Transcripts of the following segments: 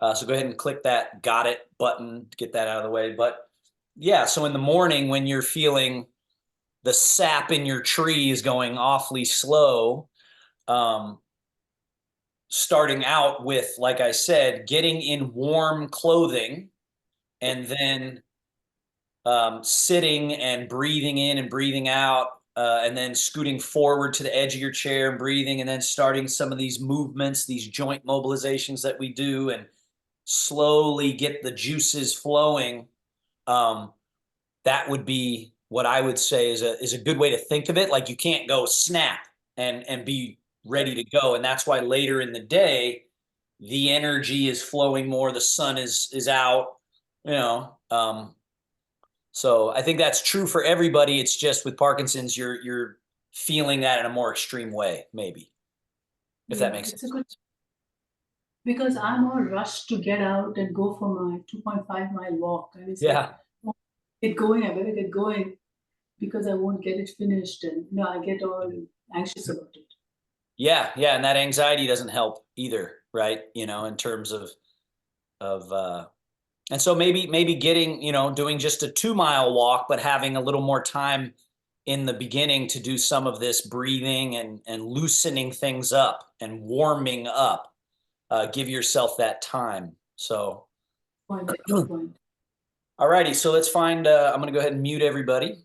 So go ahead and click that got it button to get that out of the way. But yeah, so in the morning when you're feeling the sap in your tree is going awfully slow, um, starting out with, like I said, getting in warm clothing and then sitting and breathing in and breathing out, and then scooting forward to the edge of your chair and breathing, and then starting some of these movements, these joint mobilizations that we do, and slowly get the juices flowing. Um, that would be what I would say is a good way to think of it. Like you can't go snap and be ready to go, and that's why later in the day the energy is flowing more. The sun is out. You know, so I think that's true for everybody. It's just with Parkinson's, you're feeling that in a more extreme way, maybe, if that Yeah, makes it's a sense. good because I'm all rushed to get out and go for my 2.5 mile walk. And it's like, Yeah. oh, get going, I better get going because I won't get it finished. And I get all anxious about it. Yeah, yeah, and that anxiety doesn't help either, right? In terms of and so maybe getting, doing just a 2 mile walk, but having a little more time in the beginning to do some of this breathing and loosening things up and warming up. Give yourself that time. So, Point, good point. all righty. So let's find. I'm going to go ahead and mute everybody.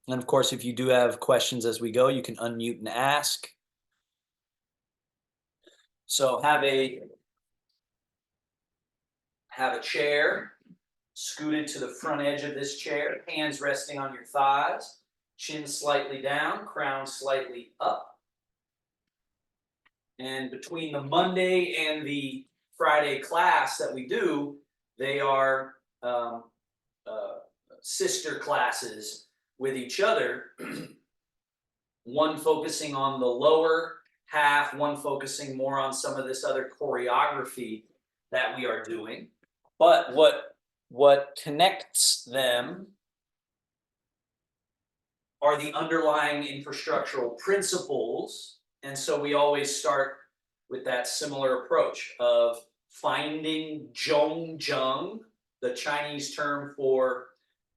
And of course, if you do have questions as we go, you can unmute and ask. So have a chair scooted to the front edge of this chair, hands resting on your thighs, chin slightly down, crown slightly up. And between the Monday and the Friday class that we do, they are uh, sister classes with each other, one focusing on the lower half, one focusing more on some of this other choreography that we are doing. But what connects them are the underlying infrastructural principles. And so we always start with that similar approach of finding zhongjung, the Chinese term for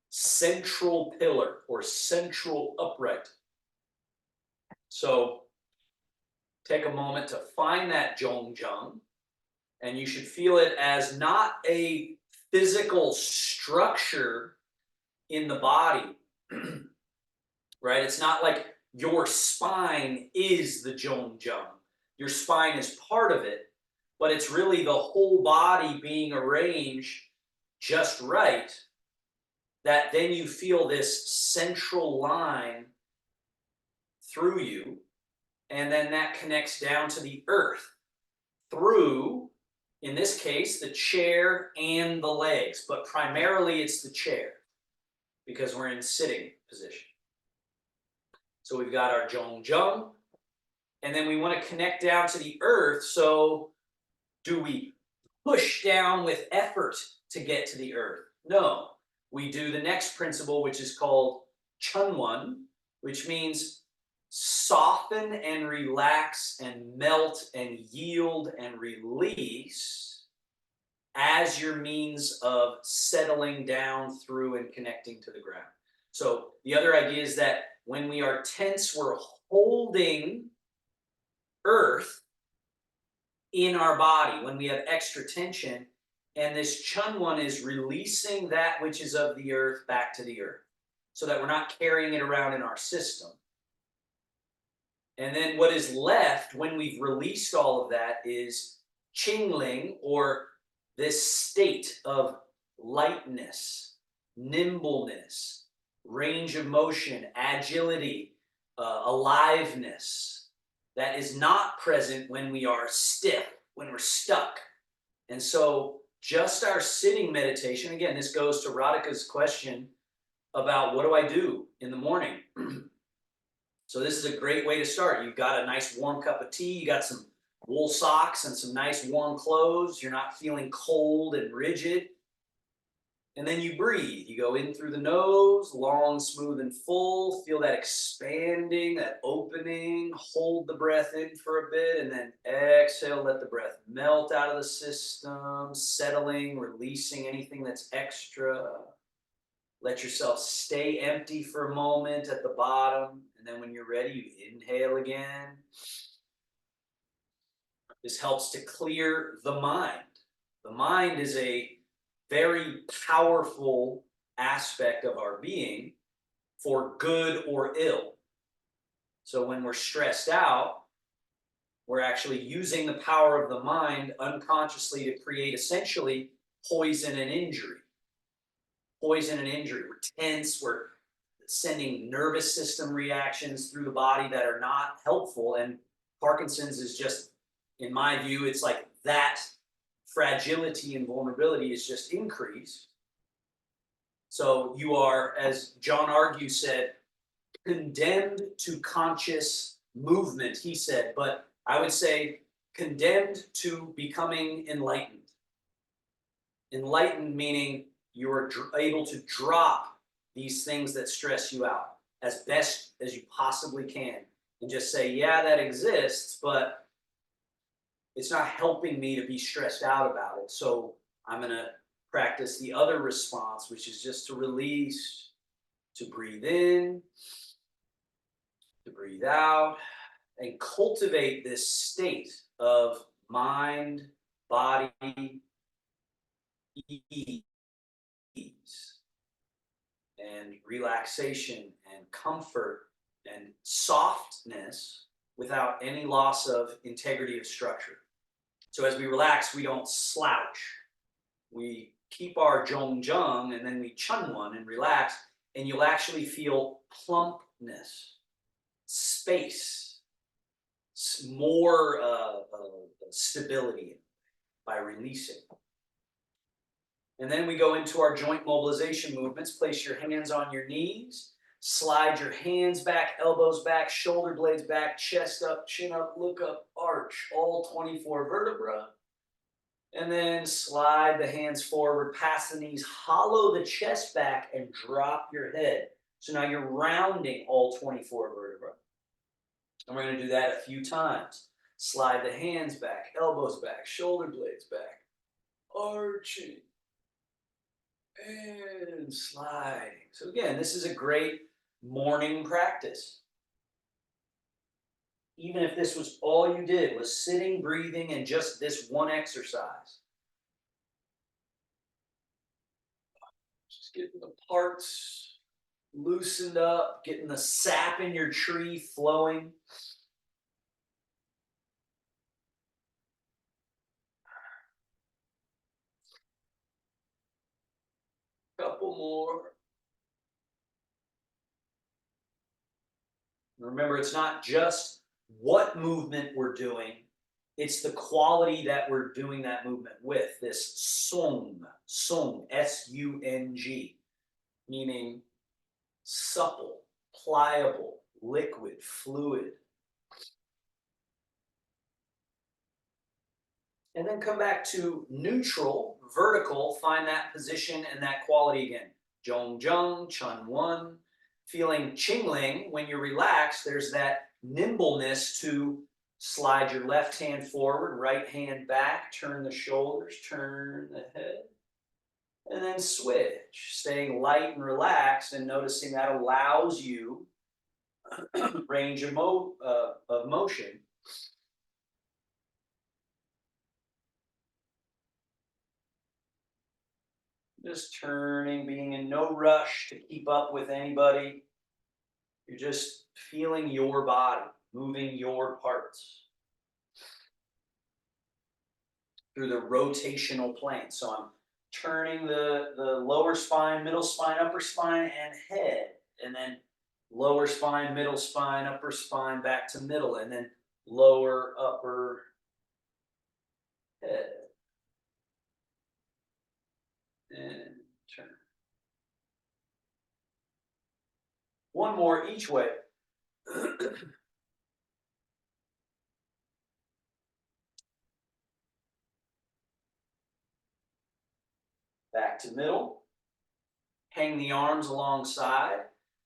central pillar or central upright. So take a moment to find that zhongjung, and you should feel it as not a physical structure in the body, right? It's not like your spine is the zhongjung. Your spine is part of it, but it's really the whole body being arranged just right, that then you feel this central line through you, and then that connects down to the earth through, in this case, the chair and the legs, but primarily it's the chair because we're in sitting position. So we've got our zhongjung, and then we want to connect down to the earth. So do we push down with effort to get to the earth? No. We do the next principle, which is called chunwon, which means soften and relax and melt and yield and release as your means of settling down through and connecting to the ground. So the other idea is that when we are tense, we're holding earth in our body when we have extra tension. And this chunwon is releasing that which is of the earth back to the earth so that we're not carrying it around in our system. And then what is left when we've released all of that is qingling, or this state of lightness, nimbleness, range of motion, agility, aliveness that is not present when we are stiff, when we're stuck. And so just our sitting meditation, again, this goes to Radhika's question about what do I do in the morning? So this is a great way to start. You've got a nice warm cup of tea, you got some wool socks and some nice warm clothes. You're not feeling cold and rigid. And then you breathe. You go in through the nose, long, smooth, and full. Feel that expanding, that opening. Hold the breath in for a bit, and then exhale. Let the breath melt out of the system, settling, releasing anything that's extra. Let yourself stay empty for a moment at the bottom. And then when you're ready, you inhale again. This helps to clear the mind. The mind is a very powerful aspect of our being for good or ill. So when we're stressed out, we're actually using the power of the mind unconsciously to create essentially poison and injury. Poison and injury. We're tense, we're sending nervous system reactions through the body that are not helpful. And Parkinson's is just, in my view, it's like that fragility and vulnerability is just increased. So you are, as John Argue said, condemned to conscious movement, he said, but I would say condemned to becoming enlightened. Enlightened meaning you are able to drop these things that stress you out as best as you possibly can and just say, yeah, that exists, but it's not helping me to be stressed out about it. So I'm going to practice the other response, which is just to release, to breathe in, to breathe out, and cultivate this state of mind, body, ease, and relaxation and comfort and softness without any loss of integrity of structure. So as we relax, we don't slouch. We keep our zhong and then we chun one and relax, and you'll actually feel plumpness, space, more stability by releasing. And then we go into our joint mobilization movements. Place your hands on your knees. Slide your hands back, elbows back, shoulder blades back, chest up, chin up, look up, arch, all 24 vertebrae. And then slide the hands forward, past the knees, hollow the chest back, and drop your head. So now you're rounding all 24 vertebrae. And we're going to do that a few times. Slide the hands back, elbows back, shoulder blades back, arching, and sliding. So again, this is a great morning practice. Even if this was all you did, was sitting, breathing, and just this one exercise. Just getting the parts loosened up, getting the sap in your tree flowing. Couple more. Remember, it's not just what movement we're doing, it's the quality that we're doing that movement with. This sung, S-U-N-G, meaning supple, pliable, liquid, fluid. And then come back to neutral, vertical, find that position and that quality again. Zhong, Chun One. Feeling Qingling, when you're relaxed, there's that nimbleness to slide your left hand forward, right hand back, turn the shoulders, turn the head, and then switch. Staying light and relaxed and noticing that allows you range of motion. Just turning, being in no rush to keep up with anybody. You're just feeling your body, moving your parts through the rotational plane. So I'm turning the lower spine, middle spine, upper spine, and head. And then lower spine, middle spine, upper spine, back to middle. And then lower, upper, head. And turn. One more each way. Back to middle. hang the arms alongside,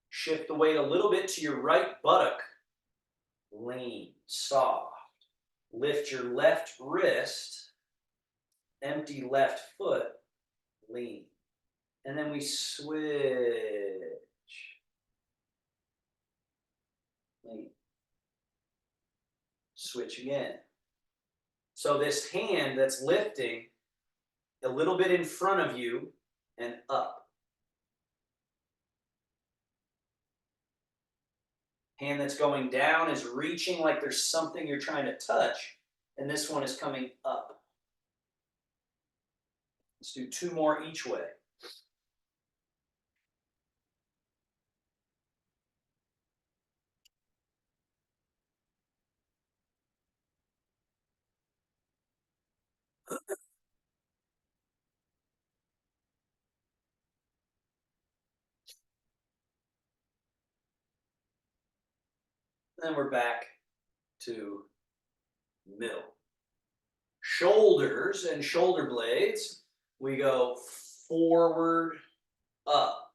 shift the weight a little bit to your right buttock, lean, soft. Lift your left wrist, empty left foot, lean. And then we switch. Lean. Switch again. So this hand that's lifting a little bit in front of you and up. Hand that's going down is reaching like there's something you're trying to touch, and this one is coming up. Let's do 2 more each way. Then we're back to middle. Shoulders and shoulder blades, we go forward, up,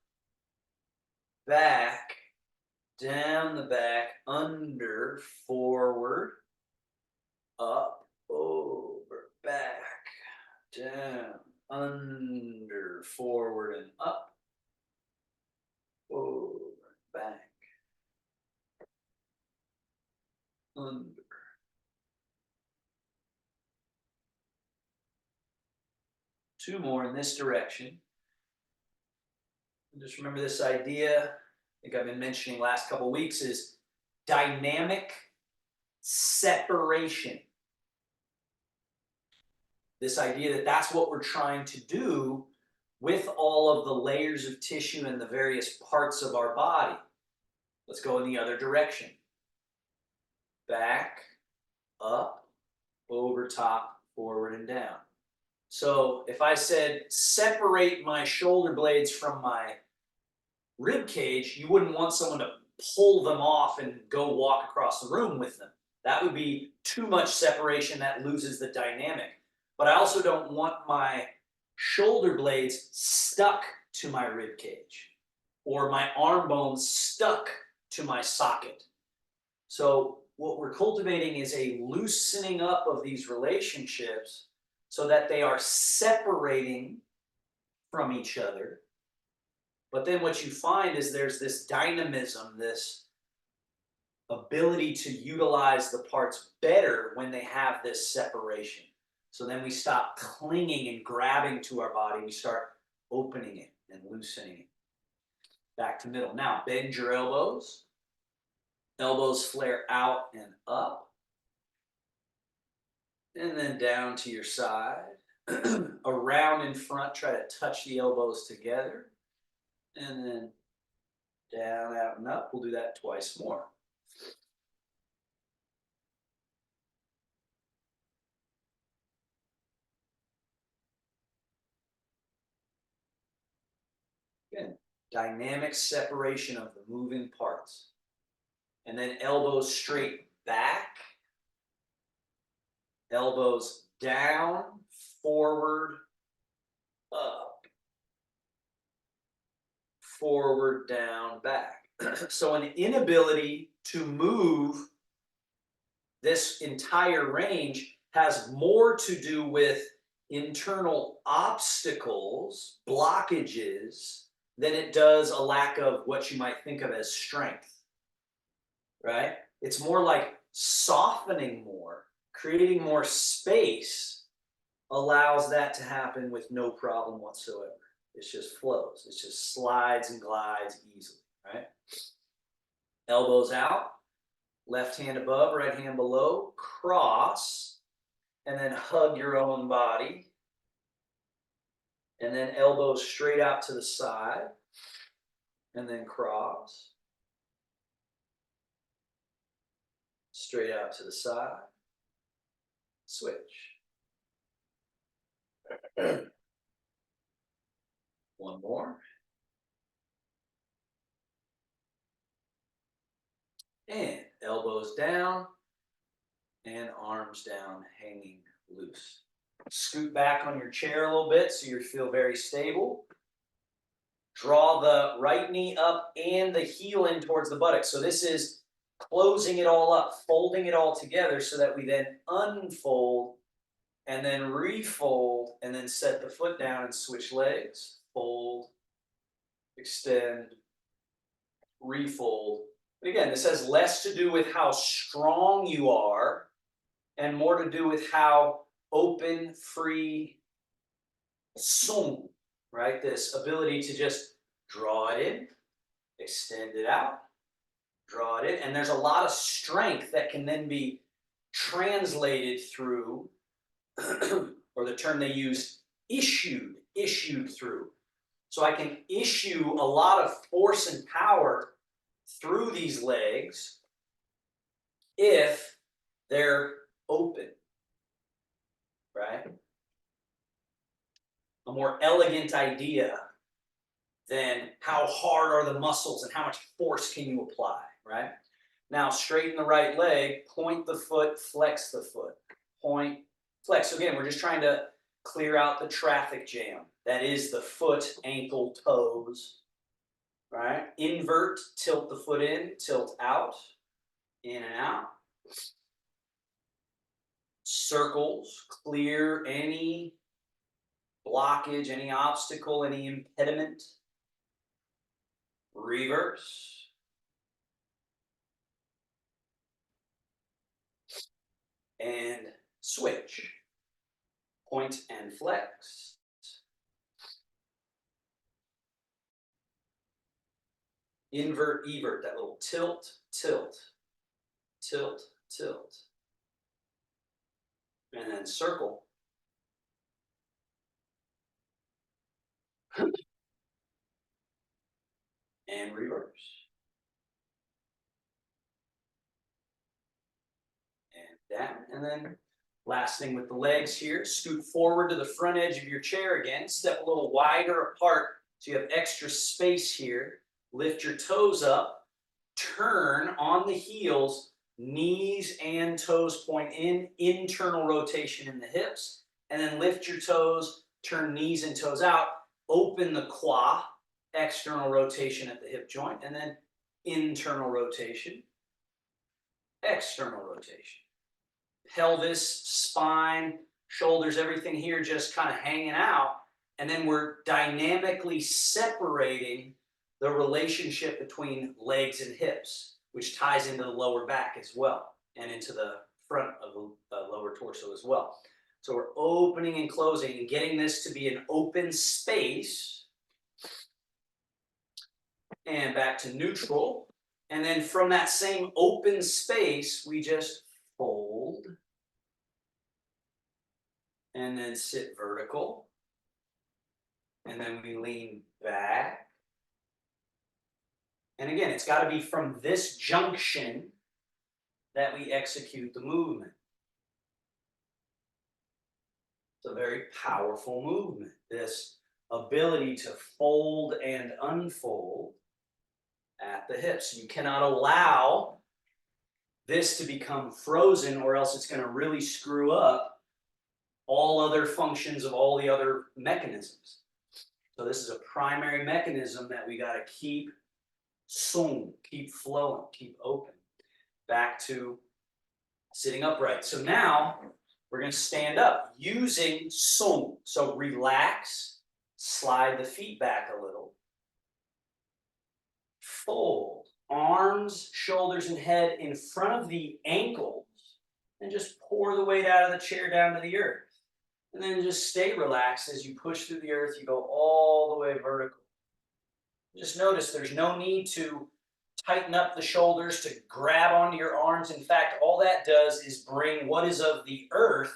back, down the back, under, forward, up, over, back, down, under, forward, and up, over, back, under. Two more in this direction. And just remember this idea, I think I've been mentioning last couple weeks, is dynamic separation. This idea that that's what we're trying to do with all of the layers of tissue and the various parts of our body. Let's go in the other direction. Back, up, over, top, forward, and down. So if I said separate my shoulder blades from my rib cage, you wouldn't want someone to pull them off and go walk across the room with them. That would be too much separation, that loses the dynamic. But I also don't want my shoulder blades stuck to my rib cage or my arm bones stuck to my socket. So what we're cultivating is a loosening up of these relationships so that they are separating from each other. But then what you find is there's this dynamism, this ability to utilize the parts better when they have this separation. So then we stop clinging and grabbing to our body. We start opening it and loosening it. Back to middle. Now, bend your elbows. Elbows flare out and up. And then down to your side. Around in front, try to touch the elbows together. And then down, out, and up. We'll do that twice more. Again, dynamic separation of the moving parts. And then elbows straight back. Elbows down, forward, up. Forward, down, back. So an inability to move this entire range has more to do with internal obstacles, blockages, than it does a lack of what you might think of as strength, right? It's more like softening more, creating more space allows that to happen with no problem whatsoever. It just flows. It just slides and glides easily, right? Elbows out, left hand above, right hand below, cross, and then hug your own body. And then elbows straight out to the side, and then cross. Straight out to the side, switch. One more. And elbows down and arms down, hanging loose. Scoot back on your chair a little bit so you feel very stable. Draw the right knee up and the heel in towards the buttocks. So this is closing it all up, folding it all together so that we then unfold and then refold and then set the foot down and switch legs. Fold, extend, refold. But again, this has less to do with how strong you are and more to do with how open, free, sung, right? This ability to just draw it in, extend it out, draw it in. And there's a lot of strength that can then be translated through, or the term they use, issued through. So I can issue a lot of force and power through these legs if they're open, right? A more elegant idea than how hard are the muscles and how much force can you apply, right? Now, straighten the right leg, point the foot, flex the foot. Point, flex. So again, we're just trying to clear out the traffic jam. That is the foot, ankle, toes, right? Invert, tilt the foot in, tilt out, in and out. Circles, clear any blockage, any obstacle, any impediment. Reverse. And switch. Point and flex. Invert, evert, that little tilt, tilt, tilt, tilt. And then circle. And reverse. And down. And then last thing with the legs here, scoot forward to the front edge of your chair again. Step a little wider apart so you have extra space here. Lift your toes up. Turn on the heels. Knees and toes point in. Internal rotation in the hips. And then lift your toes. Turn knees and toes out. Open the quad. External rotation at the hip joint. And then internal rotation. External rotation. Pelvis, spine, shoulders, everything here just kind of hanging out. And then we're dynamically separating the relationship between legs and hips, which ties into the lower back as well, and into the front of the lower torso as well. So we're opening and closing and getting this to be an open space. And back to neutral. And then from that same open space, we just fold. And then sit vertical. And then we lean back. And again, it's got to be from this junction that we execute the movement. It's a very powerful movement. This ability to fold and unfold at the hips. You cannot allow this to become frozen, or else it's going to really screw up all other functions of all the other mechanisms. So this is a primary mechanism that we got to keep sung, keep flowing, keep open. Back to sitting upright. So now we're going to stand up using sung. So relax, slide the feet back a little. Fold, arms, shoulders, and head in front of the ankles, and just pour the weight out of the chair down to the earth. And then just stay relaxed as you push through the earth. You go all the way vertical. Just notice there's no need to tighten up the shoulders, to grab onto your arms. In fact, all that does is bring what is of the earth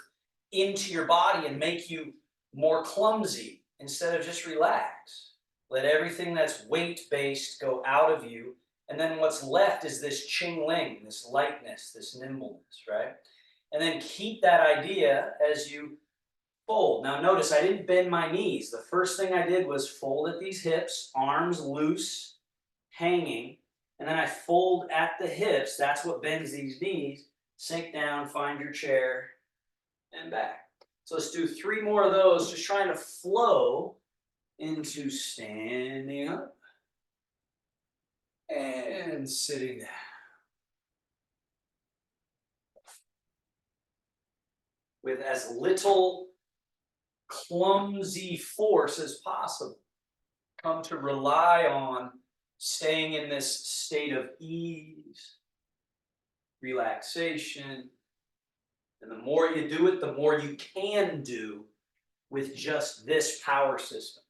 into your body and make you more clumsy instead of just relax. Let everything that's weight-based go out of you. And then what's left is this ching-ling, this lightness, this nimbleness, right? And then keep that idea as you fold. Now notice I didn't bend my knees. The first thing I did was fold at these hips, arms loose, hanging, and then I fold at the hips. That's what bends these knees. Sink down, find your chair, and back. So let's do 3 more of those, just trying to flow into standing up and sitting down. With as little clumsy force as possible. Come to rely on staying in this state of ease, relaxation. And the more you do it, the more you can do with just this power system.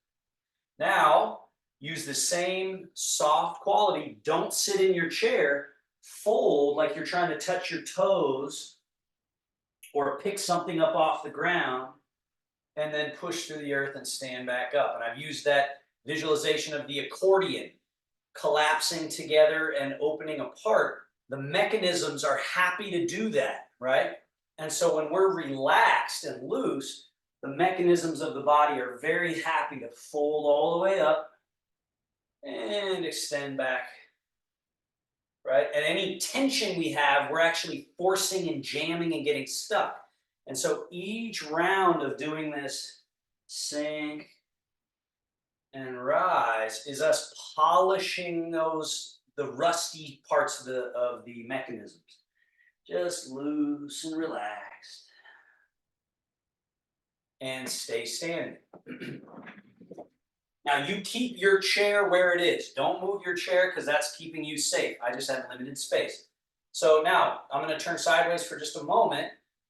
Now, use the same soft quality. Don't sit in your chair, fold like you're trying to touch your toes or pick something up off the ground, and then push through the earth and stand back up. And I've used that visualization of the accordion collapsing together and opening apart. The mechanisms are happy to do that, right? And so when we're relaxed and loose, the mechanisms of the body are very happy to fold all the way up and extend back, right? And any tension we have, we're actually forcing and jamming and getting stuck. And so each round of doing this sink and rise is us polishing the rusty parts of the mechanisms. Just loose and relaxed. And stay standing. Now you keep your chair where it is. Don't move your chair because that's keeping you safe. I just have limited space. So now I'm going to turn sideways for just a moment.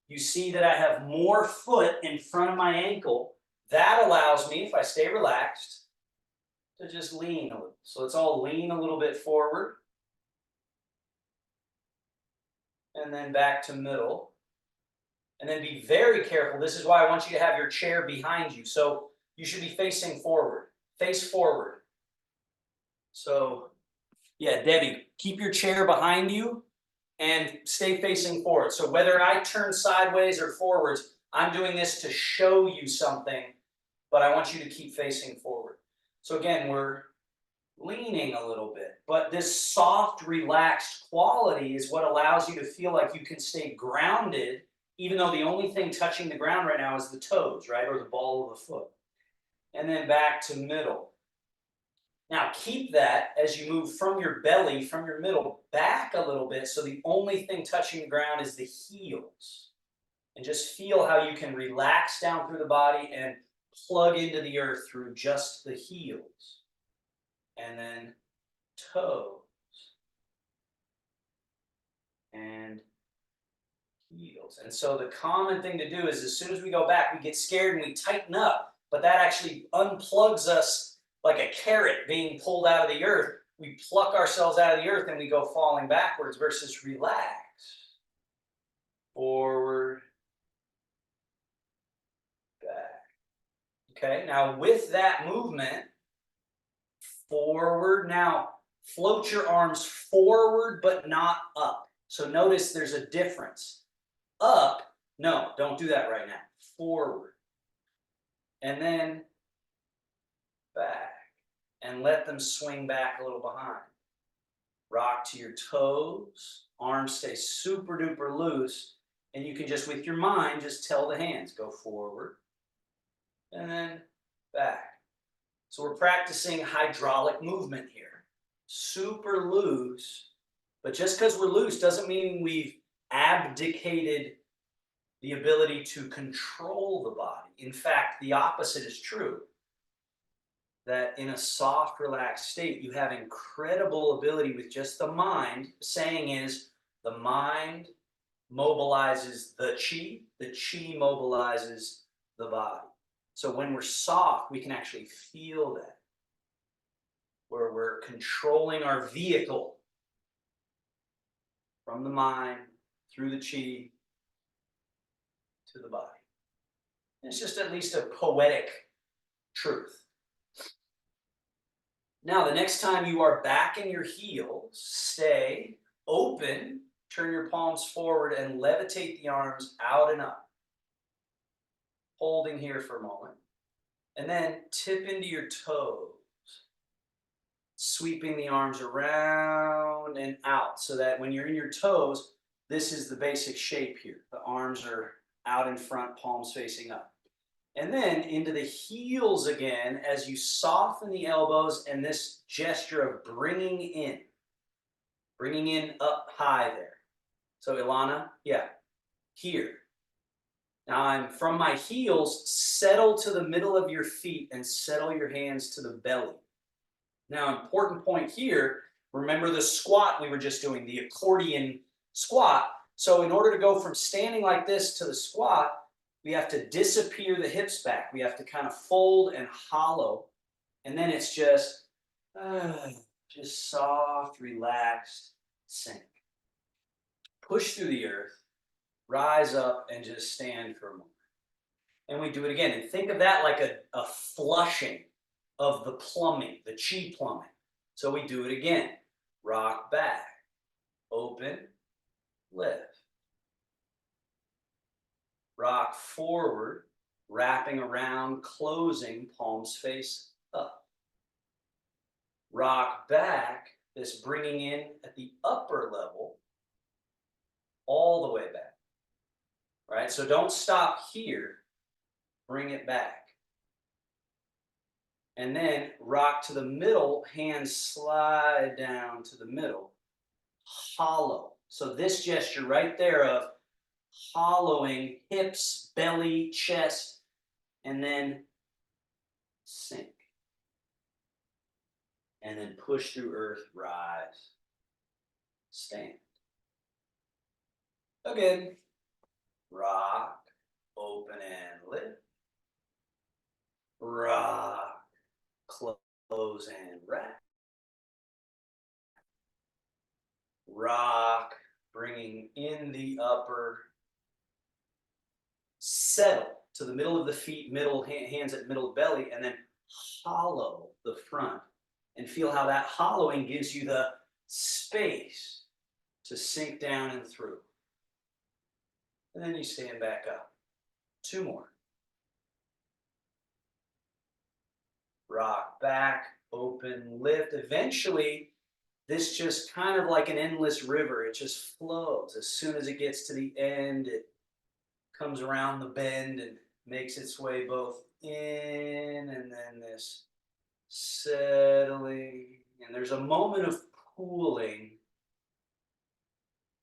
You see that I have more foot in front of my ankle. That allows me, if I stay relaxed, to just lean a little. So let's all lean a little bit forward. And then back to middle. And then be very careful. This is why I want you to have your chair behind you. So you should be facing forward. Face forward. So, yeah, Debbie, keep your chair behind you and stay facing forward. So whether I turn sideways or forwards, I'm doing this to show you something, but I want you to keep facing forward. So again, we're leaning a little bit, but this soft, relaxed quality is what allows you to feel like you can stay grounded, even though the only thing touching the ground right now is the toes, right, or the ball of the foot. And then back to middle. Now keep that as you move from your belly, from your middle, back a little bit, so the only thing touching the ground is the heels. And just feel how you can relax down through the body and plug into the earth through just the heels. And then toes. And heels. And so the common thing to do is as soon as we go back, we get scared and we tighten up. But that actually unplugs us like a carrot being pulled out of the earth. We pluck ourselves out of the earth and we go falling backwards versus relax. Forward. Back. Okay, now with that movement, forward. Now float your arms forward but not up. So notice there's a difference. Up, no, don't do that right now. Forward. And then back. And let them swing back a little behind. Rock to your toes. Arms stay super duper loose. And you can just, with your mind, just tell the hands, go forward. And then back. So we're practicing hydraulic movement here. Super loose. But just because we're loose doesn't mean we've abdicated the ability to control the body. In fact, the opposite is true. That in a soft, relaxed state, you have incredible ability with just the mind. The saying is, the mind mobilizes the chi mobilizes the body. So when we're soft, we can actually feel that. Where we're controlling our vehicle from the mind, through the chi, to the body. It's just at least a poetic truth. Now, the next time you are back in your heels, stay open, turn your palms forward, and levitate the arms out and up. Holding here for a moment. And then tip into your toes. Sweeping the arms around and out so that when you're in your toes, this is the basic shape here. The arms are out in front, palms facing up. And then into the heels again as you soften the elbows and this gesture of bringing in up high there. So Ilana, yeah, here. Now I'm from my heels, settle to the middle of your feet and settle your hands to the belly. Now, important point here, remember the squat we were just doing, the accordion squat. So in order to go from standing like this to the squat, we have to disappear the hips back. We have to kind of fold and hollow. And then it's just soft, relaxed sink. Push through the earth, rise up, and just stand for a moment. And we do it again. And think of that like a flushing of the plumbing, the chi plumbing. So we do it again. Rock back, open, lift. Rock forward, wrapping around, closing, palms face up. Rock back, this bringing in at the upper level, all the way back. All right, so don't stop here. Bring it back. And then rock to the middle, hands slide down to the middle. Hollow. So this gesture right there of hollowing hips, belly, chest, and then sink. And then push through earth, rise, stand. Again, rock, open and lift. Rock, close and wrap. Rock, bringing in the upper. Settle to the middle of the feet, middle hands at middle belly, and then hollow the front. And feel how that hollowing gives you the space to sink down and through. And then you stand back up. 2 more. Rock back, open, lift. Eventually, this just kind of like an endless river. It just flows. As soon as it gets to the end, it comes around the bend and makes its way both in and then this settling. And there's a moment of pooling.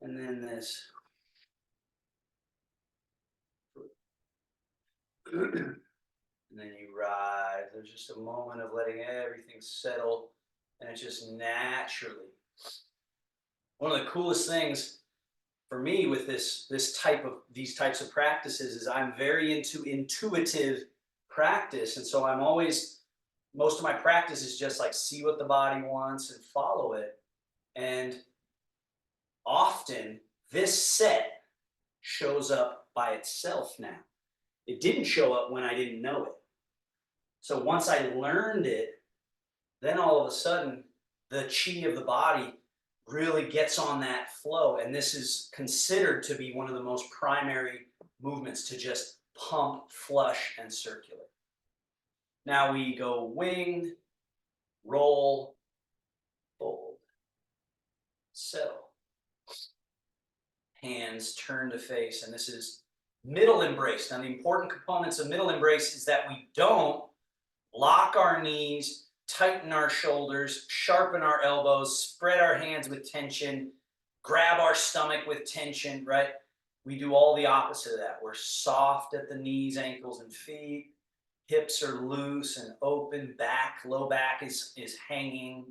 And then this. And then you rise. There's just a moment of letting everything settle. And it just naturally. One of the coolest things for me with these types of practices is I'm very into intuitive practice. And so I'm always, most of my practice is just like see what the body wants and follow it. And often this set shows up by itself now. It didn't show up when I didn't know it. So once I learned it, then all of a sudden the chi of the body really gets on that flow. And this is considered to be one of the most primary movements to just pump, flush, and circulate. Now we go wing, roll, fold, settle. Hands turn to face, and this is middle embrace. Now the important components of middle embrace is that we don't lock our knees, tighten our shoulders, sharpen our elbows, spread our hands with tension, grab our stomach with tension, right? We do all the opposite of that. We're soft at the knees, ankles, and feet. Hips are loose and open. Back, low back is hanging.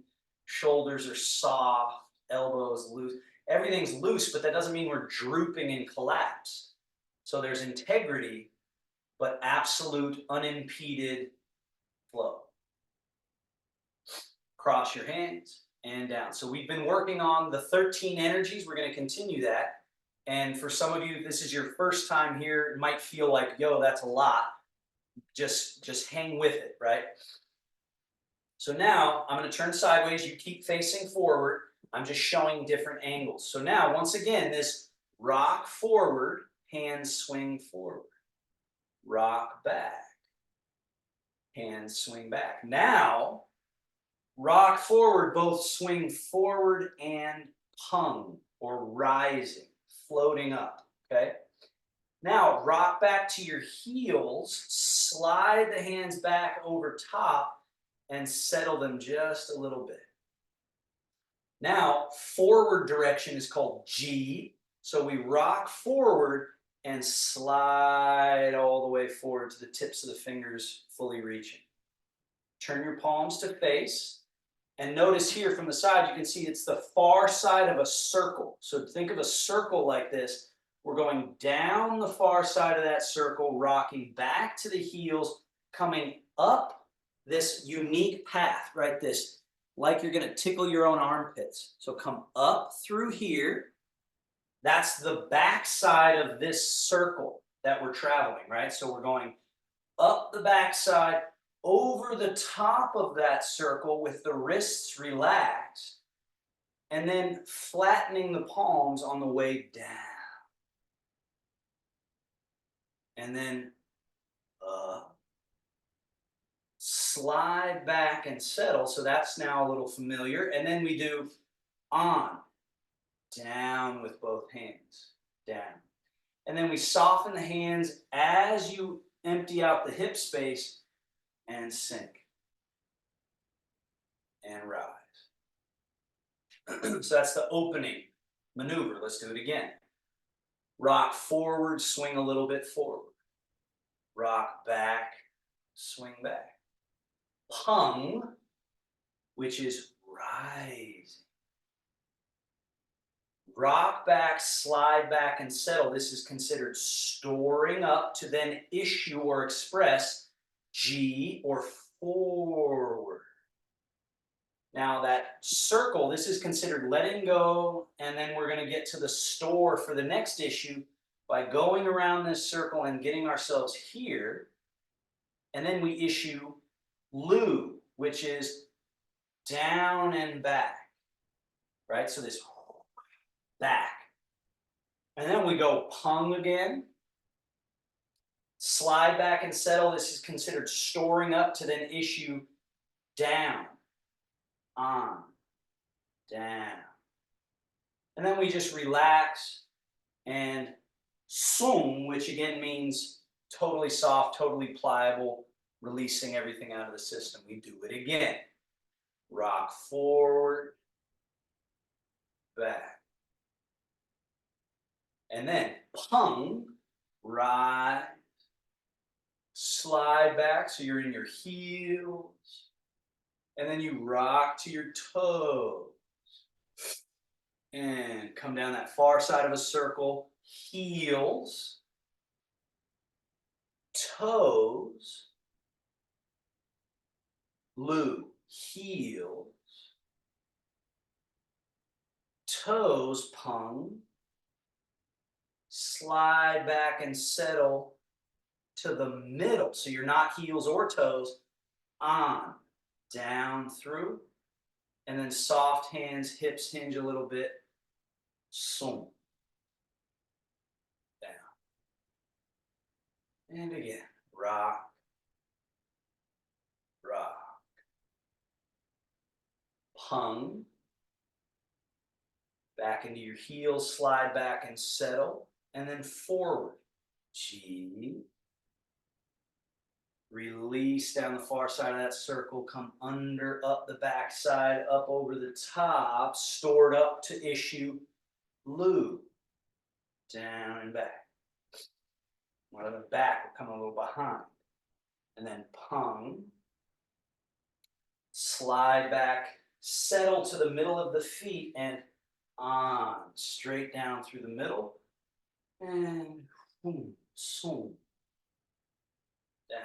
Shoulders are soft. Elbows loose. Everything's loose, but that doesn't mean we're drooping and collapsed. So there's integrity, but absolute unimpeded flow. Cross your hands and down. So we've been working on the 13 energies. We're going to continue that. And for some of you, this is your first time here. It might feel like, yo, that's a lot. Just hang with it, right? So now I'm going to turn sideways. You keep facing forward. I'm just showing different angles. So now, once again, this rock forward, hands swing forward. Rock back. Hands swing back. Now, rock forward, both swing forward and hung or rising, floating up, okay? Now, rock back to your heels, slide the hands back over top and settle them just a little bit. Now, forward direction is called G. So we rock forward and slide all the way forward to the tips of the fingers fully reaching. Turn your palms to face. And notice here from the side, you can see it's the far side of a circle. So think of a circle like this. We're going down the far side of that circle, rocking back to the heels, coming up this unique path, right? This, like you're going to tickle your own armpits. So come up through here. That's the back side of this circle that we're traveling, right? So we're going up the back side, over the top of that circle with the wrists relaxed, and then flattening the palms on the way down. And then slide back and settle. So that's now a little familiar. And then we do on, down with both hands, down. And then we soften the hands as you empty out the hip space and sink and rise. So that's the opening maneuver. Let's do it again. Rock forward, swing a little bit forward. Rock back, swing back. Pung, which is rising. Rock back, slide back, and settle. This is considered storing up to then issue or express G or forward. Now that circle, this is considered letting go, and then we're going to get to the store for the next issue by going around this circle and getting ourselves here. And then we issue Lu, which is down and back, right? So this back. And then we go Pung again. Slide back and settle. This is considered storing up to then issue down, on, down. And then we just relax and sung, which again means totally soft, totally pliable, releasing everything out of the system. We do it again. Rock forward, back. And then Pung, rise, slide back so you're in your heels. And then you rock to your toes. And come down that far side of a circle. Heels, toes, Lu, heels, toes, Pung, slide back and settle to the middle. So you're not heels or toes, on, down through, and then soft hands, hips hinge a little bit, sung, down. And again, rock, rock. Pung, back into your heels, slide back and settle, and then forward. G, release down the far side of that circle, come under, up the back side, up over the top, stored up to issue Lu, down and back. One of the back will come a little behind. And then Pung, slide back, settle to the middle of the feet and on, straight down through the middle, and boom, sung, down.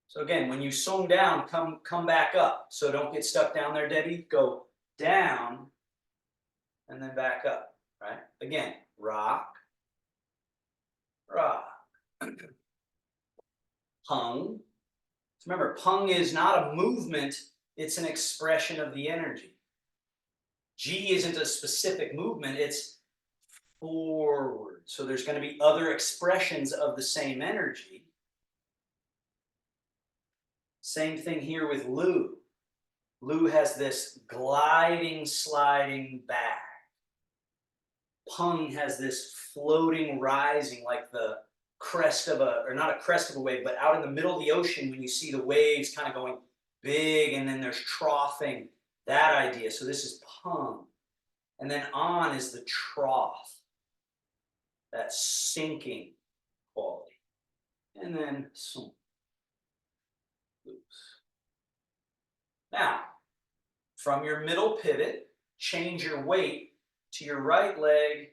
So again, when you sung down, come back up. So don't get stuck down there, Debbie. Go down and then back up, right? Again, rock, rock. Pung. So remember, Pung is not a movement, it's an expression of the energy. G isn't a specific movement, it's forward. So there's going to be other expressions of the same energy. Same thing here with Lu. Lu has this gliding, sliding back. Pung has this floating, rising, like the crest of a, or not a crest of a wave, but out in the middle of the ocean when you see the waves kind of going big and then there's troughing, that idea. So this is pung. And then on is the trough, that sinking quality. And then sum. Loose. Now, from your middle pivot, change your weight to your right leg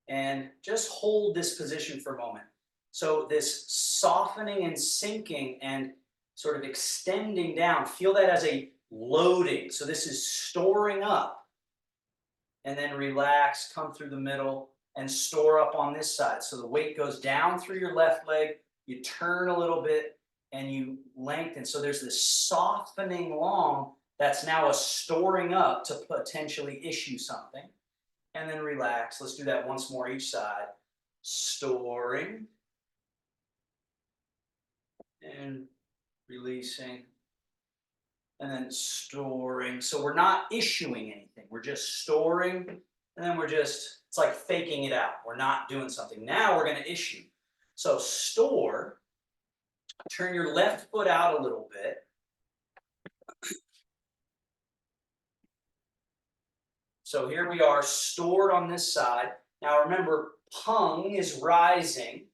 and just hold this position for a moment. So this softening and sinking and sort of extending down, feel that as a loading. So this is storing up and then relax, come through the middle and store up on this side. So the weight goes down through your left leg, you turn a little bit and you lengthen. So there's this softening long that's now a storing up to potentially issue something. And then relax. Let's do that once more each side. Storing and releasing and then storing. So we're not issuing anything. We're just storing and then we're just, it's like faking it out. We're not doing something. Now we're going to issue. So store, turn your left foot out a little bit. So here we are stored on this side. Now remember, pung is rising,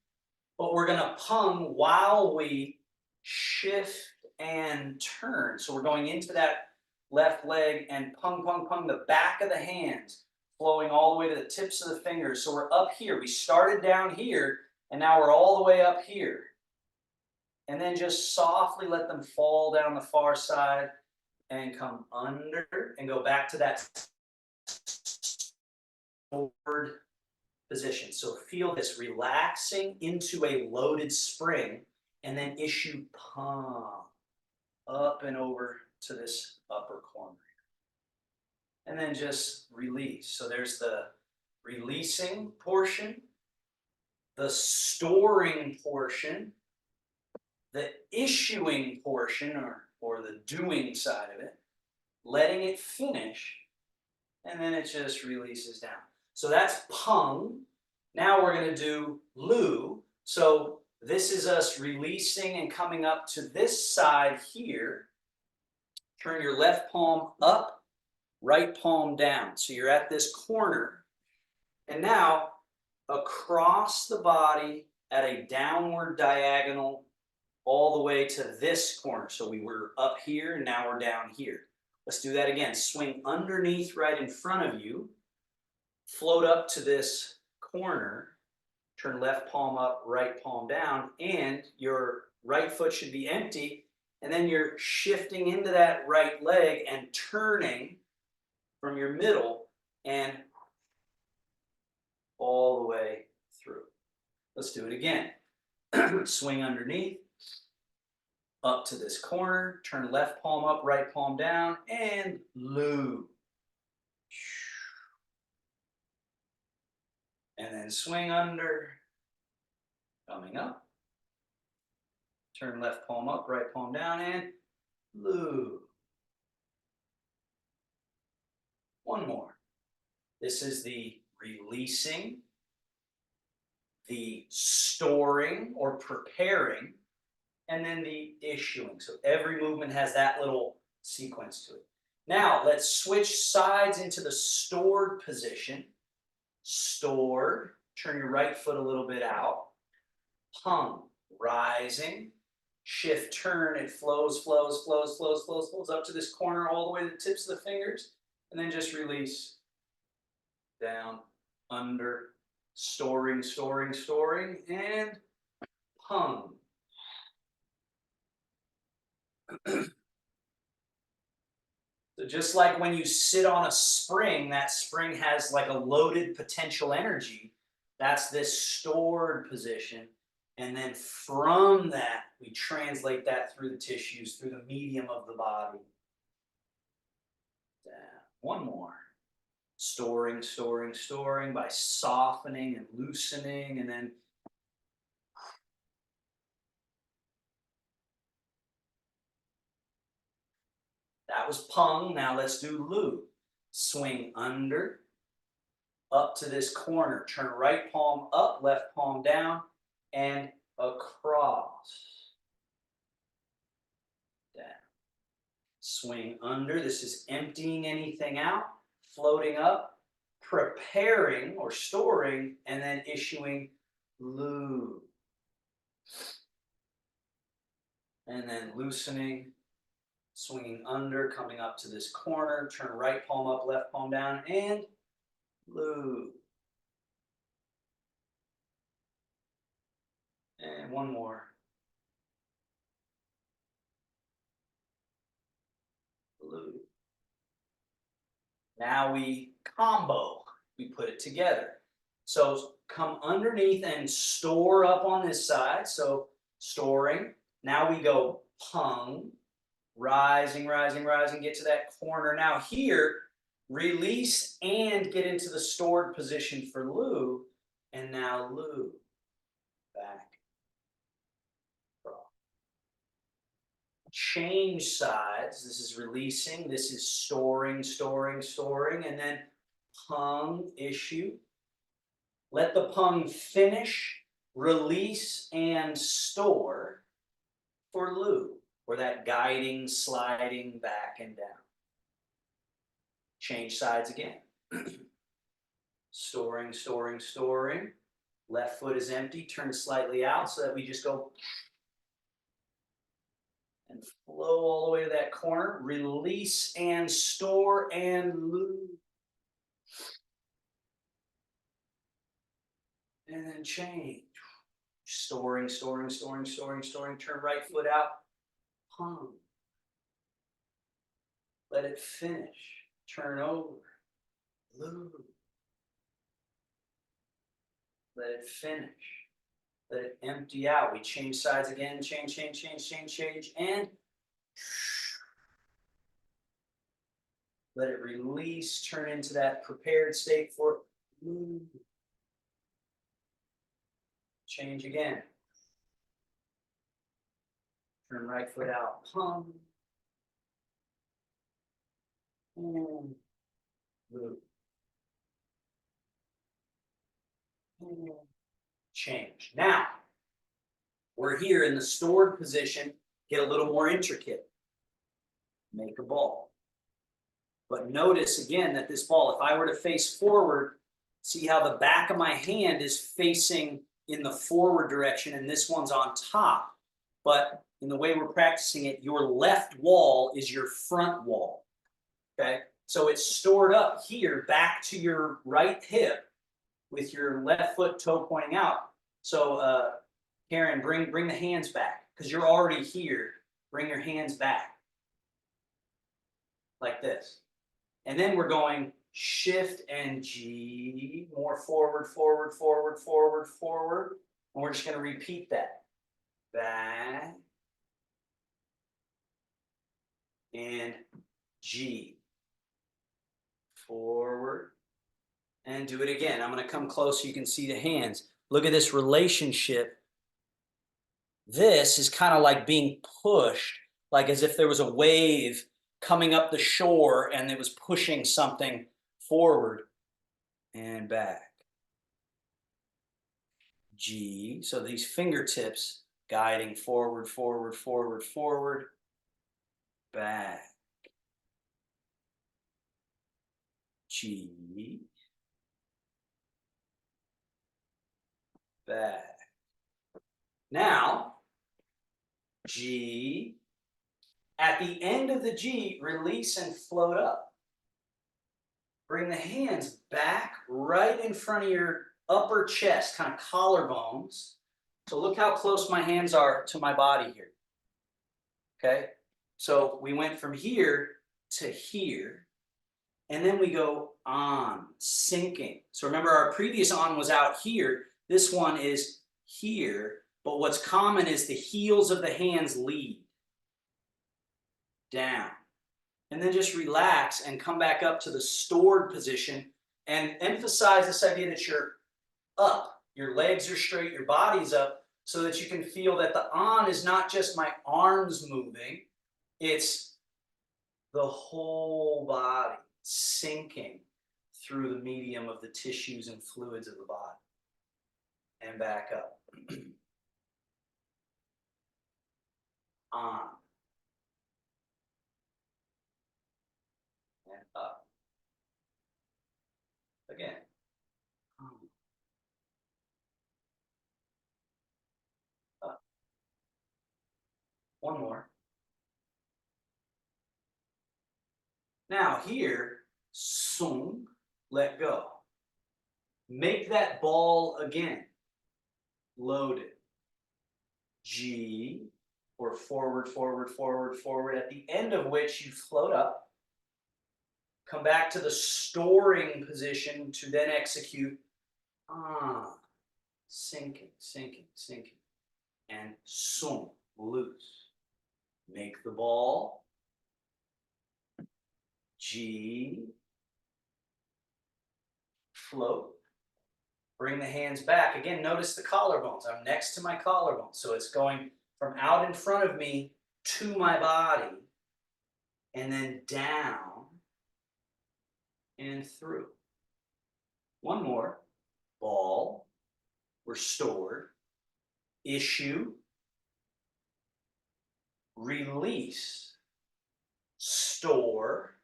but we're going to pung while we shift and turn. So we're going into that left leg and pung, pung, pung, the back of the hands flowing all the way to the tips of the fingers. So we're up here. We started down here and now we're all the way up here. And then just softly let them fall down the far side and come under and go back to that forward position. So feel this relaxing into a loaded spring and then issue palm up and over to this upper corner. And then just release. So there's the releasing portion, the storing portion, the issuing portion or the doing side of it, letting it finish, and then it just releases down. So that's pung. Now we're going to do lu. So this is us releasing and coming up to this side here. Turn your left palm up, right palm down. So you're at this corner. And now across the body at a downward diagonal all the way to this corner. So we were up here and now we're down here. Let's do that again. Swing underneath right in front of you. Float up to this corner. Turn left palm up, right palm down. And your right foot should be empty. And then you're shifting into that right leg and turning from your middle and all the way through. Let's do it again. Swing underneath. Up to this corner, turn left palm up, right palm down, and lu. And then swing under, coming up. Turn left palm up, right palm down, and lu. One more. This is the releasing, the storing or preparing, and then the issuing. So every movement has that little sequence to it. Now let's switch sides into the stored position. Stored, turn your right foot a little bit out. Pung, rising, shift, turn, it flows, flows, flows, flows, flows, flows up to this corner all the way to the tips of the fingers, and then just release. Down, under, storing, storing, storing, and pung. So just like when you sit on a spring, that spring has like a loaded potential energy. That's this stored position. And then from that, we translate that through the tissues, through the medium of the body. One more. Storing, storing, storing by softening and loosening, and then that was pung. Now let's do lu. Swing under, up to this corner. Turn right palm up, left palm down, and across. Down. Swing under. This is emptying anything out, floating up, preparing or storing, and then issuing loo. And then loosening, swinging under, coming up to this corner, turn right palm up, left palm down, and loo. And one more. Loo. Now we combo, we put it together. So come underneath and store up on this side, so storing. Now we go pung, rising, rising, rising, get to that corner. Now here, release and get into the stored position for loo, and now loo, back, across. Change sides, this is releasing, this is storing, storing, storing, and then pung, issue. Let the pung finish, release, and store for loo, or that guiding, sliding back and down. Change sides again. Storing, storing, storing. Left foot is empty, turn slightly out so that we just go and flow all the way to that corner. Release and store and loo. And then change. Storing, storing, storing, storing, storing. Turn right foot out. Pung. Let it finish. Turn over. Loo. Let it finish. Let it empty out. We change sides again. Change, change, change, change, change. And let it release. Turn into that prepared state for loo. Change again. Turn right foot out. Pung. And loo. And change. Now, we're here in the stored position. Get a little more intricate. Make a ball. But notice again that this ball, if I were to face forward, see how the back of my hand is facing in the forward direction and this one's on top. But in the way we're practicing it, your left wall is your front wall. Okay? So it's stored up here back to your right hip with your left foot toe pointing out. So Karen, bring the hands back because you're already here. Bring your hands back like this. And then we're going shift and G, more forward, forward, forward, forward, forward. And we're just going to repeat that. Back. And G. Forward. And do it again. I'm going to come close so you can see the hands. Look at this relationship. This is kind of like being pushed, like as if there was a wave coming up the shore and it was pushing something forward and back. G, so these fingertips guiding forward, forward, forward, forward, back. G, back. Now, G, at the end of the G, release and float up. Bring the hands back right in front of your upper chest, kind of collarbones. So look how close my hands are to my body here. Okay? So we went from here to here, and then we go on, sinking. So remember our previous on was out here. This one is here, but what's common is the heels of the hands lead. Down. And then just relax and come back up to the stored position and emphasize this idea that you're up. Your legs are straight, your body's up, so that you can feel that the on is not just my arms moving, it's the whole body sinking through the medium of the tissues and fluids of the body. And back up. on, and up. Again, on, up. One more. Now here, sung, let go. Make that ball again. Loaded. G, or forward, forward, forward, forward, at the end of which you float up. Come back to the storing position to then execute on, sinking, sinking, sinking, and sung, loose. Make the ball. G, float. Bring the hands back. Again, notice the collarbones. I'm next to my collarbone. So it's going from out in front of me to my body, and then down and through. One more. Ball, restored, issue, release, store,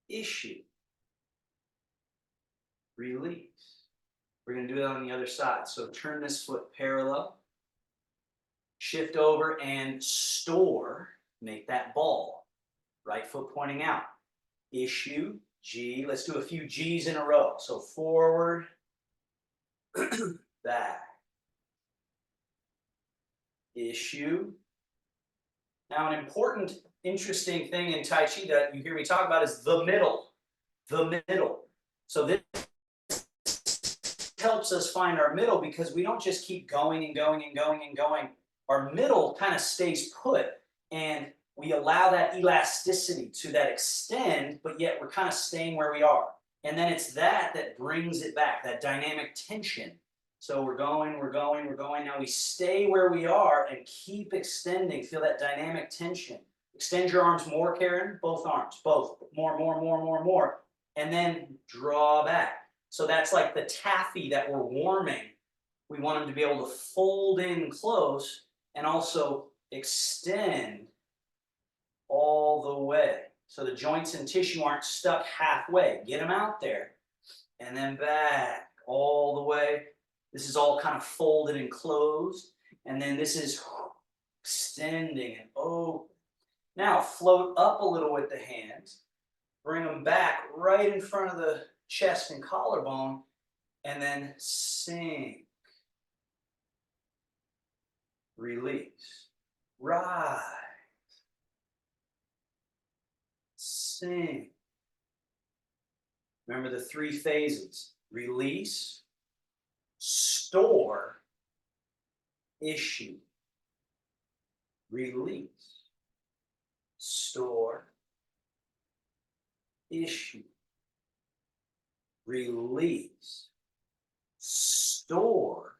issue, release. We're going to do that on the other side. So turn this foot parallel, shift over and store, make that ball. Right foot pointing out. Issue, G. Let's do a few G's in a row. So forward, back. Issue. Now an important, interesting thing in Tai Chi that you hear me talk about is the middle. The middle. So this helps us find our middle because we don't just keep going and going and going and going. Our middle kind of stays put, and we allow that elasticity to that extend, but yet we're kind of staying where we are. And then it's that brings it back, that dynamic tension. So we're going, we're going, we're going. Now we stay where we are and keep extending. Feel that dynamic tension. Extend your arms more, Karen. Both arms, both. More, more, more, more, more. And then draw back. So that's like the taffy that we're warming. We want them to be able to fold in close and also extend all the way. So the joints and tissue aren't stuck halfway. Get them out there. And then back all the way. This is all kind of folded and closed. And then this is extending and open. Now float up a little with the hands. Bring them back right in front of the chest and collarbone. And then sink. Release. Rise. Sink. Remember the three phases. Release, store, issue. Release, store, issue. Release, store,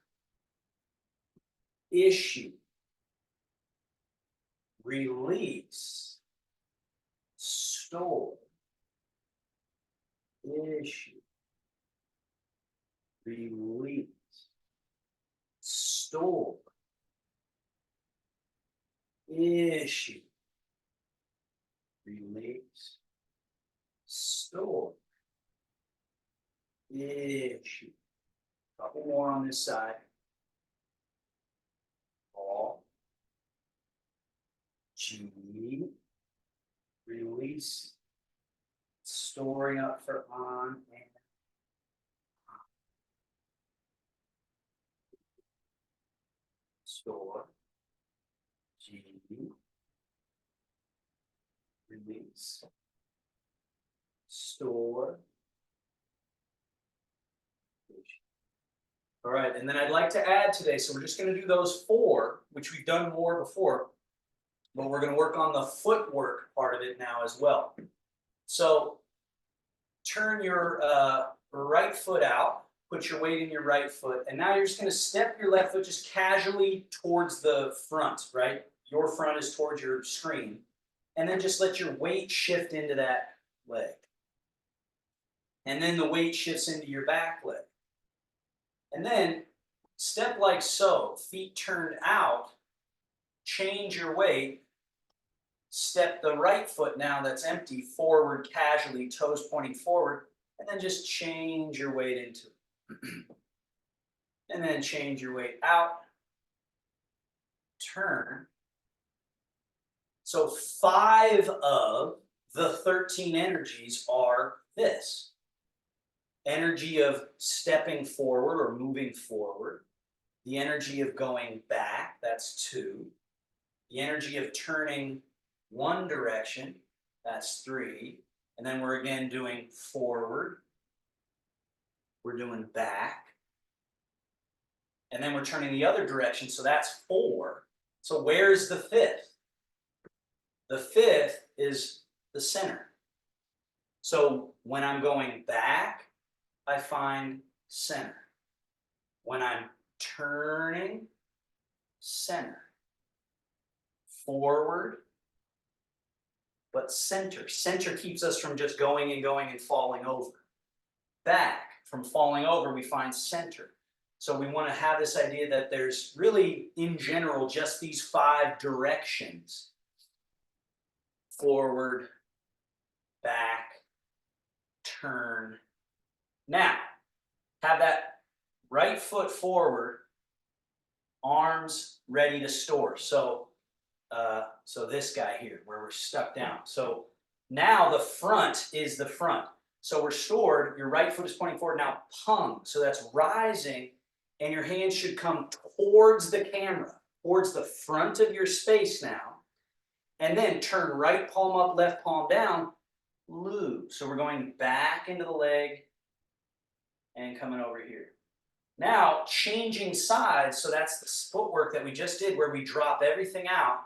issue. Release, store, issue. Release, store, issue. Release, store, issue. Couple more on this side. Ball, G, release, storing up for on and store, G, release, store. All right, and then I'd like to add today, so we're just going to do those four, which we've done more before, but we're going to work on the footwork part of it now as well. So turn your right foot out, put your weight in your right foot, and now you're just going to step your left foot just casually towards the front, right? Your front is towards your screen. And then just let your weight shift into that leg. And then the weight shifts into your back leg. And then step like so, feet turned out, change your weight. Step the right foot now that's empty forward casually, toes pointing forward, and then just change your weight into it. And then change your weight out, turn. So 5 of the 13 energies are this. Energy of stepping forward or moving forward. The energy of going back, that's 2. The energy of turning one direction, that's 3. And then we're again doing forward. We're doing back. And then we're turning the other direction, so that's 4. So where's the 5th? The 5th is the center. So when I'm going back, I find center. When I'm turning, center. Forward, but center. Center keeps us from just going and falling over. Back, from falling over, we find center. So we want to have this idea that there's really, in general, just these 5 directions. Forward, back, turn. Now, have that right foot forward, arms ready to store. So this guy here, where we're stuck down. So now the front is the front. So we're stored, your right foot is pointing forward, now pung. So that's rising, and your hands should come towards the camera, towards the front of your space now. And then turn right palm up, left palm down, Lu. So we're going back into the leg and coming over here. Now, changing sides, so that's the footwork that we just did where we drop everything out,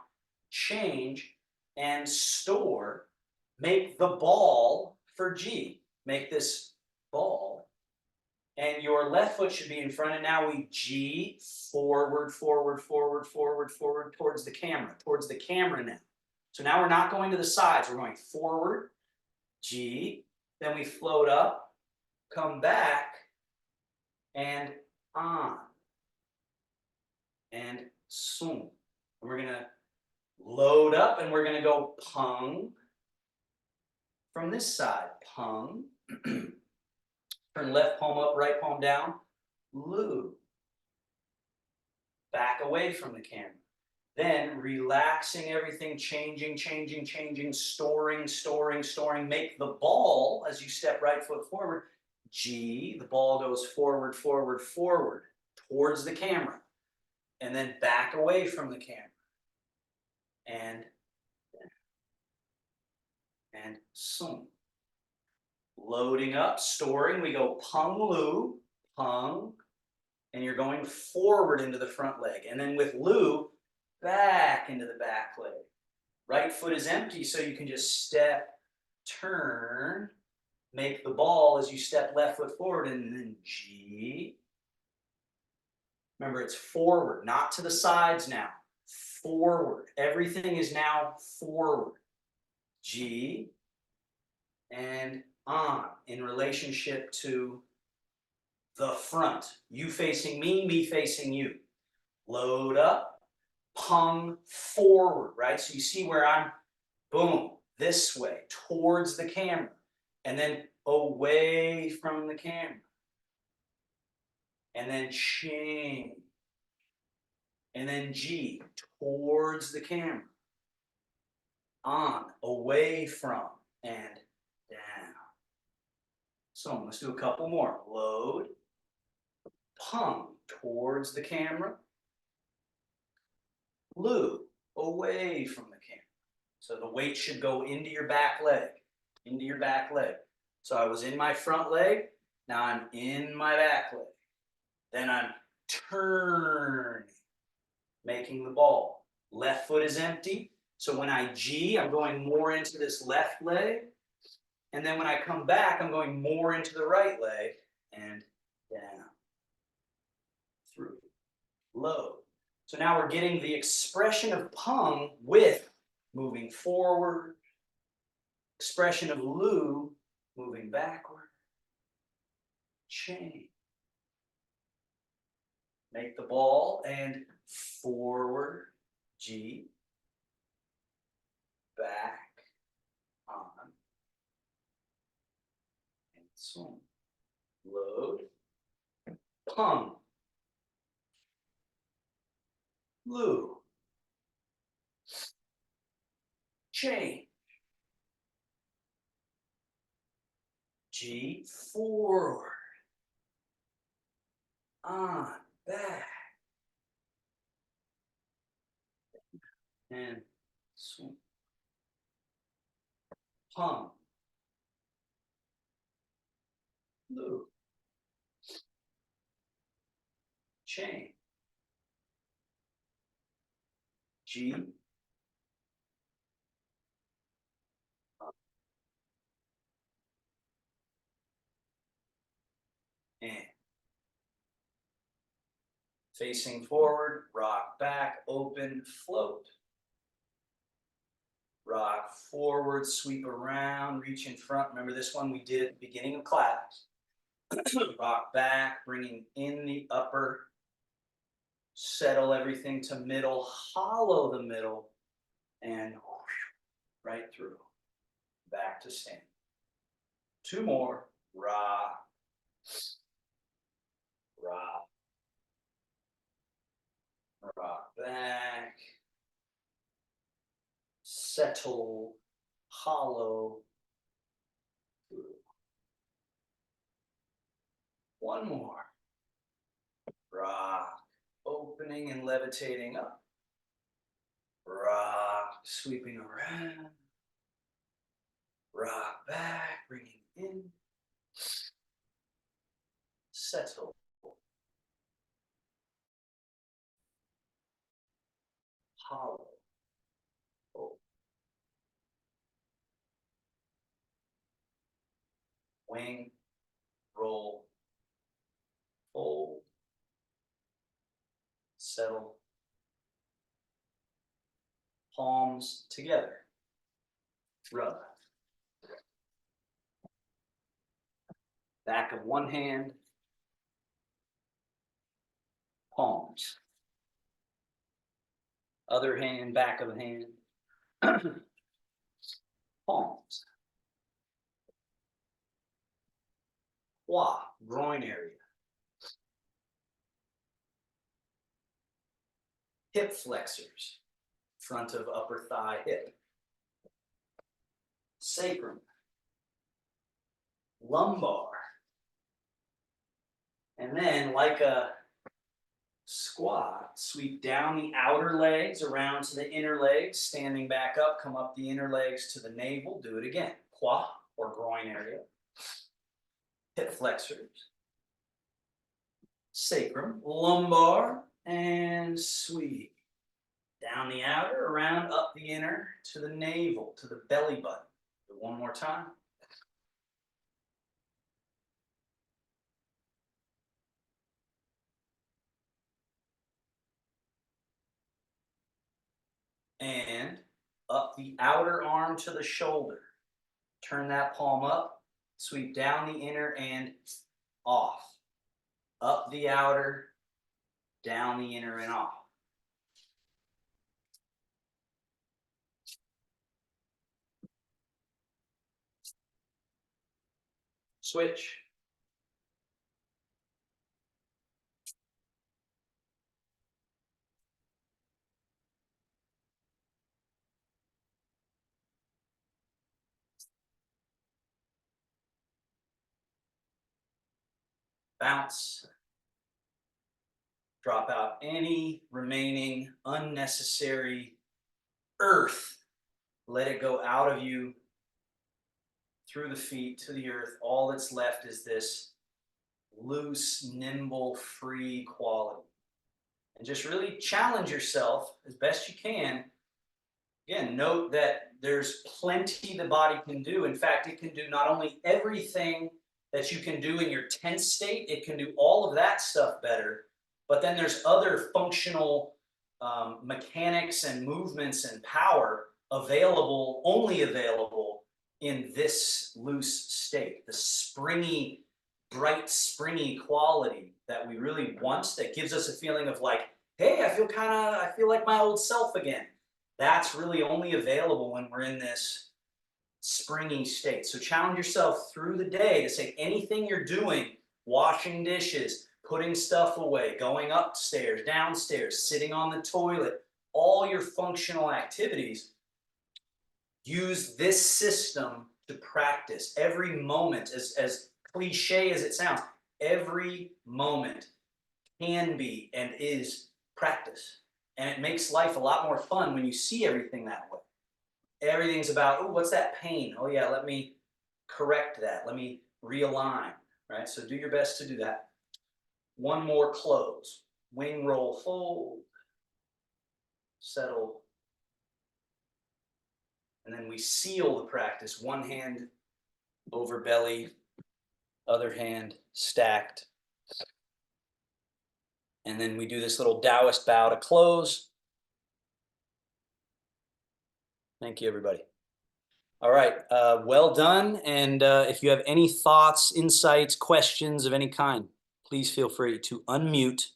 change, and store. Make the ball for G. Make this ball. And your left foot should be in front, and now we G, forward, forward, forward, forward, forward, towards the camera now. So now we're not going to the sides, we're going forward, G, then we float up, come back, and on, and sum. And we're gonna load up, and we're gonna go pung from this side, pung, turn left palm up, right palm down, Lu. Back away from the camera. Then relaxing everything, changing, storing. Make the ball, as you step right foot forward, G, the ball goes forward, towards the camera. And then back away from the camera. And sum. Loading up, storing, we go pung Lu, pung, and you're going forward into the front leg. And then with Lu, back into the back leg. Right foot is empty, so you can just step, turn, make the ball as you step left foot forward, and then G. Remember, it's forward, not to the sides now. Forward. Everything is now forward. G and on in relationship to the front. You facing me facing you. Load up. Pung forward, right? So you see where I'm, boom, this way, towards the camera, and then away from the camera, and then change, and then G, towards the camera, on, away from, and down. So let's do a couple more. Load, pung, towards the camera, Lu, away from the camera. So the weight should go into your back leg, So I was in my front leg, now I'm in my back leg. Then I'm turning, making the ball. Left foot is empty, so when I G, I'm going more into this left leg. And then when I come back, I'm going more into the right leg and down, through, low. So now we're getting the expression of pung with moving forward, expression of Lu, moving backward, change. Make the ball and forward, G, back, on, and swing. Load, pung, Lu, change. G, forward, on, back, and swing. Pung, Lu, chain. G, and facing forward, rock back, open, float. Rock forward, sweep around, reach in front. Remember this one we did at the beginning of class. Rock back, bringing in the upper. Settle everything to middle, hollow the middle, and right through. Back to stand. Two more. Rock, rock, rock back. Settle, hollow, through. One more. Rock, opening and levitating up. Rock, sweeping around. Rock back, bringing in. Settle. Hollow. Fold. Wing, roll, fold, settle, palms together, rub. Back of one hand, palms. Other hand, back of the hand, palms. Quad, groin area. Hip flexors, front of upper thigh hip. Sacrum, lumbar. And then, like a squat, sweep down the outer legs around to the inner legs, standing back up, come up the inner legs to the navel, do it again. Quad or groin area. Hip flexors. Sacrum, lumbar, and sweep. Down the outer, around, up the inner, to the navel, to the belly button. Do it one more time. And up the outer arm to the shoulder. Turn that palm up, sweep down the inner and off. Up the outer, down the inner and off. Switch. Bounce. Drop out any remaining unnecessary earth. Let it go out of you through the feet to the earth. All that's left is this loose, nimble, free quality. And just really challenge yourself as best you can. Again, note that there's plenty the body can do. In fact, it can do not only everything that you can do in your tense state, it can do all of that stuff better. But then there's other functional mechanics and movements and power available, only available in this loose state. The springy, bright, springy quality that we really want, that gives us a feeling of like hey, I feel like my old self again. That's really only available when we're in this springy state. So challenge yourself through the day to say anything you're doing, washing dishes, putting stuff away, going upstairs, downstairs, sitting on the toilet, all your functional activities, use this system to practice every moment, as cliche as it sounds, every moment can be and is practice. And it makes life a lot more fun when you see everything that way. Everything's about, oh, what's that pain? Oh yeah, let me correct that. Let me realign, right? So do your best to do that. One more close. Wing roll, fold, settle. And then we seal the practice. One hand over belly, other hand stacked. And then we do this little Taoist bow to close. Thank you, everybody. All right, well done. And if you have any thoughts, insights, questions of any kind, please feel free to unmute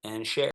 and share.